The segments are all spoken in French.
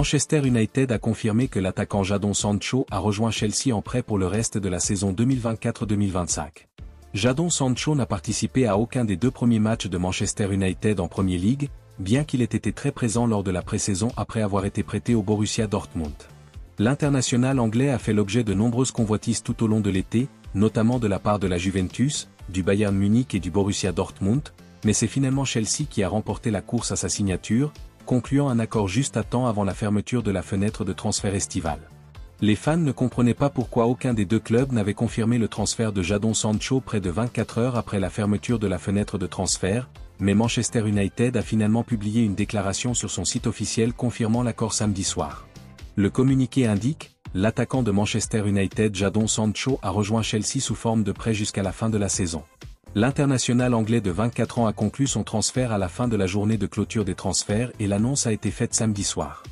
Manchester United a confirmé que l'attaquant Jadon Sancho a rejoint Chelsea en prêt pour le reste de la saison 2024-2025. Jadon Sancho n'a participé à aucun des 2 premiers matchs de Manchester United en Premier League, bien qu'il ait été très présent lors de la pré-saison après avoir été prêté au Borussia Dortmund. L'international anglais a fait l'objet de nombreuses convoitises tout au long de l'été, notamment de la part de la Juventus, du Bayern Munich et du Borussia Dortmund, mais c'est finalement Chelsea qui a remporté la course à sa signature, concluant un accord juste à temps avant la fermeture de la fenêtre de transfert estivale. Les fans ne comprenaient pas pourquoi aucun des 2 clubs n'avait confirmé le transfert de Jadon Sancho près de 24 heures après la fermeture de la fenêtre de transfert, mais Manchester United a finalement publié une déclaration sur son site officiel confirmant l'accord samedi soir. Le communiqué indique, l'attaquant de Manchester United Jadon Sancho a rejoint Chelsea sous forme de prêt jusqu'à la fin de la saison. L'international anglais de 24 ans a conclu son transfert à la fin de la journée de clôture des transferts et l'annonce a été faite samedi soir.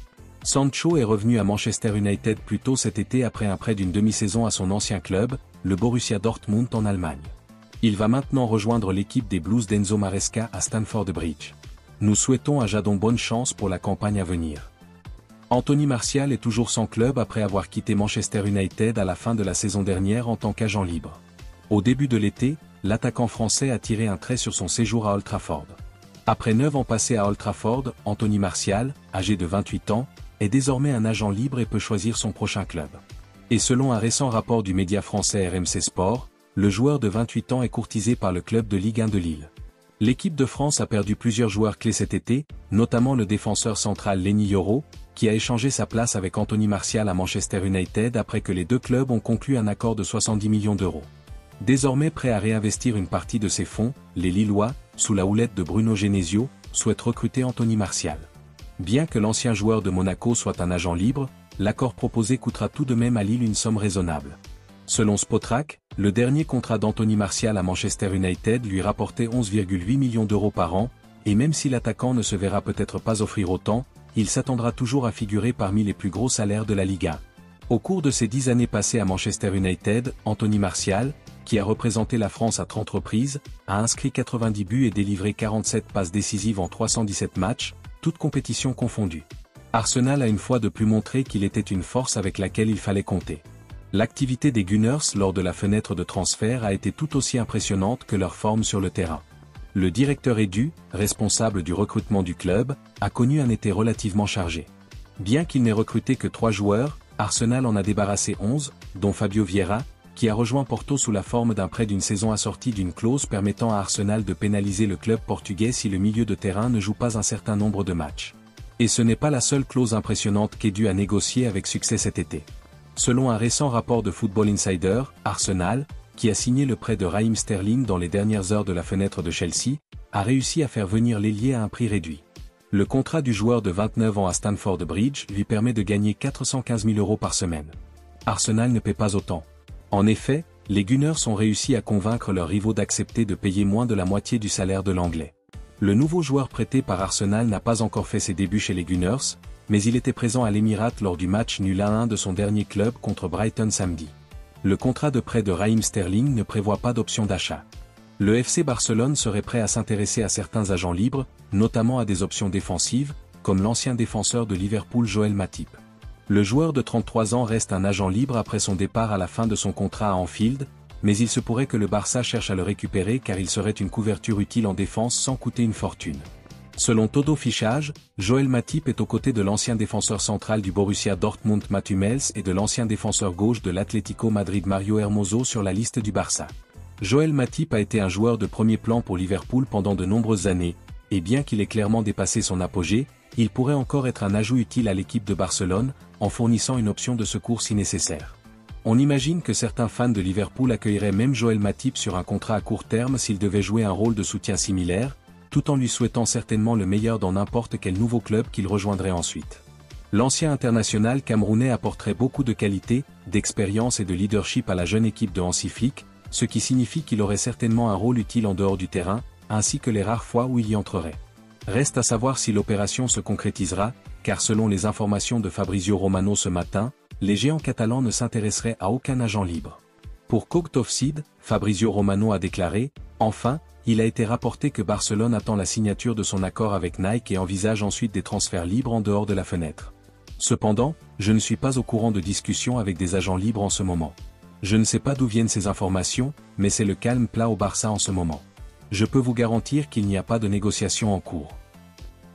Sancho est revenu à Manchester United plus tôt cet été après un prêt d'une demi-saison à son ancien club, le Borussia Dortmund en Allemagne. Il va maintenant rejoindre l'équipe des Blues d'Enzo Maresca à Stamford Bridge. Nous souhaitons à Jadon bonne chance pour la campagne à venir. Anthony Martial est toujours sans club après avoir quitté Manchester United à la fin de la saison dernière en tant qu'agent libre. Au début de l'été, l'attaquant français a tiré un trait sur son séjour à Old Trafford. Après 9 ans passés à Old Trafford, Anthony Martial, âgé de 28 ans, est désormais un agent libre et peut choisir son prochain club. Et selon un récent rapport du média français RMC Sport, le joueur de 28 ans est courtisé par le club de Ligue 1 de Lille. L'équipe de France a perdu plusieurs joueurs clés cet été, notamment le défenseur central Lenny Yoro, qui a échangé sa place avec Anthony Martial à Manchester United après que les 2 clubs ont conclu un accord de 70 millions d'euros. Désormais prêts à réinvestir une partie de ces fonds, les Lillois, sous la houlette de Bruno Genesio, souhaitent recruter Anthony Martial. Bien que l'ancien joueur de Monaco soit un agent libre, l'accord proposé coûtera tout de même à Lille une somme raisonnable. Selon Spotrac, le dernier contrat d'Anthony Martial à Manchester United lui rapportait 11,8 millions d'euros par an, et même si l'attaquant ne se verra peut-être pas offrir autant, il s'attendra toujours à figurer parmi les plus gros salaires de la Ligue 1. Au cours de ses 10 années passées à Manchester United, Anthony Martial, qui a représenté la France à 30 reprises, a inscrit 90 buts et délivré 47 passes décisives en 317 matchs, toutes compétitions confondues. Arsenal a une fois de plus montré qu'il était une force avec laquelle il fallait compter. L'activité des Gunners lors de la fenêtre de transfert a été tout aussi impressionnante que leur forme sur le terrain. Le directeur Edu, responsable du recrutement du club, a connu un été relativement chargé. Bien qu'il n'ait recruté que 3 joueurs, Arsenal en a débarrassé 11, dont Fabio Vieira, qui a rejoint Porto sous la forme d'un prêt d'une saison assortie d'une clause permettant à Arsenal de pénaliser le club portugais si le milieu de terrain ne joue pas un certain nombre de matchs. Et ce n'est pas la seule clause impressionnante qu'Edu a négociée avec succès cet été. Selon un récent rapport de Football Insider, Arsenal, qui a signé le prêt de Raheem Sterling dans les dernières heures de la fenêtre de Chelsea, a réussi à faire venir l'ailier à un prix réduit. Le contrat du joueur de 29 ans à Stamford Bridge lui permet de gagner 415 000 euros par semaine. Arsenal ne paie pas autant. En effet, les Gunners ont réussi à convaincre leurs rivaux d'accepter de payer moins de la moitié du salaire de l'Anglais. Le nouveau joueur prêté par Arsenal n'a pas encore fait ses débuts chez les Gunners, mais il était présent à l'Émirat lors du match nul 1-1 de son dernier club contre Brighton samedi. Le contrat de prêt de Raheem Sterling ne prévoit pas d'option d'achat. Le FC Barcelone serait prêt à s'intéresser à certains agents libres, notamment à des options défensives, comme l'ancien défenseur de Liverpool Joel Matip. Le joueur de 33 ans reste un agent libre après son départ à la fin de son contrat à Anfield, mais il se pourrait que le Barça cherche à le récupérer car il serait une couverture utile en défense sans coûter une fortune. Selon Todo Fichage, Joel Matip est aux côtés de l'ancien défenseur central du Borussia Dortmund Mats Hummels et de l'ancien défenseur gauche de l'Atlético Madrid Mario Hermoso sur la liste du Barça. Joel Matip a été un joueur de premier plan pour Liverpool pendant de nombreuses années, et bien qu'il ait clairement dépassé son apogée, il pourrait encore être un ajout utile à l'équipe de Barcelone, en fournissant une option de secours si nécessaire. On imagine que certains fans de Liverpool accueilleraient même Joel Matip sur un contrat à court terme s'il devait jouer un rôle de soutien similaire, tout en lui souhaitant certainement le meilleur dans n'importe quel nouveau club qu'il rejoindrait ensuite. L'ancien international camerounais apporterait beaucoup de qualité, d'expérience et de leadership à la jeune équipe de Hansi Flick, ce qui signifie qu'il aurait certainement un rôle utile en dehors du terrain, ainsi que les rares fois où il y entrerait. Reste à savoir si l'opération se concrétisera, car selon les informations de Fabrizio Romano ce matin, les géants catalans ne s'intéresseraient à aucun agent libre. Pour Cooked Offside, Fabrizio Romano a déclaré, « Enfin, il a été rapporté que Barcelone attend la signature de son accord avec Nike et envisage ensuite des transferts libres en dehors de la fenêtre. Cependant, je ne suis pas au courant de discussions avec des agents libres en ce moment. Je ne sais pas d'où viennent ces informations, mais c'est le calme plat au Barça en ce moment. Je peux vous garantir qu'il n'y a pas de négociations en cours.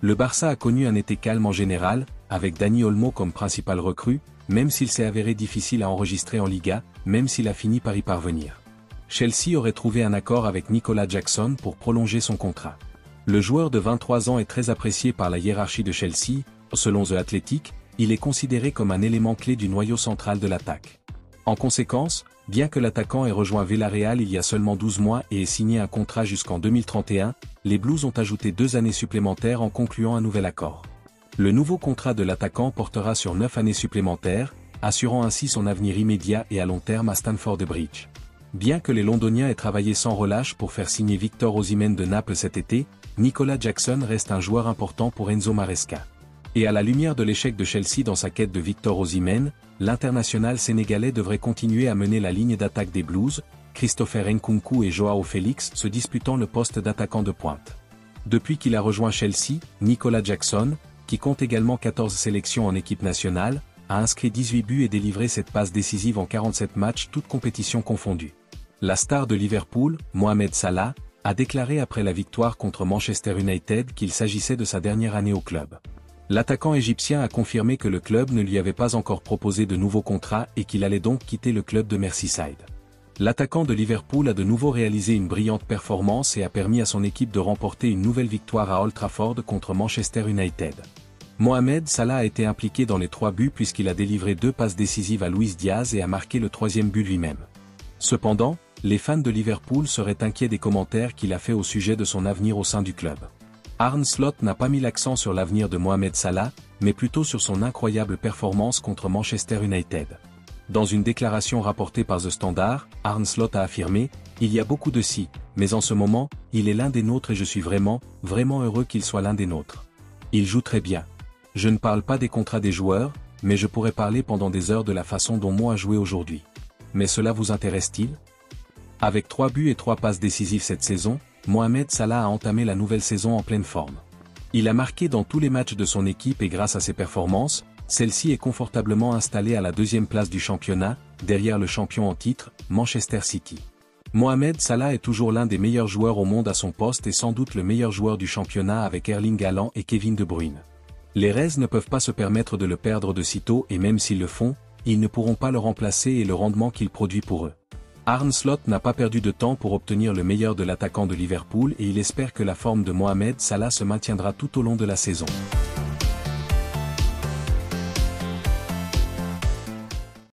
Le Barça a connu un été calme en général, avec Dani Olmo comme principal recrue, même s'il s'est avéré difficile à enregistrer en Liga, même s'il a fini par y parvenir. Chelsea aurait trouvé un accord avec Nicolas Jackson pour prolonger son contrat. Le joueur de 23 ans est très apprécié par la hiérarchie de Chelsea, selon The Athletic, il est considéré comme un élément clé du noyau central de l'attaque. En conséquence, bien que l'attaquant ait rejoint Villarreal il y a seulement 12 mois et ait signé un contrat jusqu'en 2031, les Blues ont ajouté 2 années supplémentaires en concluant un nouvel accord. Le nouveau contrat de l'attaquant portera sur 9 années supplémentaires, assurant ainsi son avenir immédiat et à long terme à Stamford Bridge. Bien que les Londoniens aient travaillé sans relâche pour faire signer Victor Osimhen de Naples cet été, Nicolas Jackson reste un joueur important pour Enzo Maresca. Et à la lumière de l'échec de Chelsea dans sa quête de Victor Osimhen, l'international sénégalais devrait continuer à mener la ligne d'attaque des Blues, Christopher Nkunku et Joao Félix se disputant le poste d'attaquant de pointe. Depuis qu'il a rejoint Chelsea, Nicolas Jackson, qui compte également 14 sélections en équipe nationale, a inscrit 18 buts et délivré cette passe décisive en 47 matchs toutes compétitions confondues. La star de Liverpool, Mohamed Salah, a déclaré après la victoire contre Manchester United qu'il s'agissait de sa dernière année au club. L'attaquant égyptien a confirmé que le club ne lui avait pas encore proposé de nouveau contrat et qu'il allait donc quitter le club de Merseyside. L'attaquant de Liverpool a de nouveau réalisé une brillante performance et a permis à son équipe de remporter une nouvelle victoire à Old Trafford contre Manchester United. Mohamed Salah a été impliqué dans les 3 buts puisqu'il a délivré 2 passes décisives à Luis Diaz et a marqué le 3e but lui-même. Cependant, les fans de Liverpool seraient inquiets des commentaires qu'il a fait au sujet de son avenir au sein du club. Arne Slot n'a pas mis l'accent sur l'avenir de Mohamed Salah, mais plutôt sur son incroyable performance contre Manchester United. Dans une déclaration rapportée par The Standard, Arne Slot a affirmé « Il y a beaucoup de si, mais en ce moment, il est l'un des nôtres et je suis vraiment heureux qu'il soit l'un des nôtres. Il joue très bien. Je ne parle pas des contrats des joueurs, mais je pourrais parler pendant des heures de la façon dont Mo a joué aujourd'hui. Mais cela vous intéresse-t-il » Avec 3 buts et 3 passes décisives cette saison, Mohamed Salah a entamé la nouvelle saison en pleine forme. Il a marqué dans tous les matchs de son équipe et grâce à ses performances, celle-ci est confortablement installée à la 2e place du championnat, derrière le champion en titre, Manchester City. Mohamed Salah est toujours l'un des meilleurs joueurs au monde à son poste et sans doute le meilleur joueur du championnat avec Erling Haaland et Kevin De Bruyne. Les Reds ne peuvent pas se permettre de le perdre de sitôt et même s'ils le font, ils ne pourront pas le remplacer et le rendement qu'il produit pour eux. Arne Slot n'a pas perdu de temps pour obtenir le meilleur de l'attaquant de Liverpool et il espère que la forme de Mohamed Salah se maintiendra tout au long de la saison.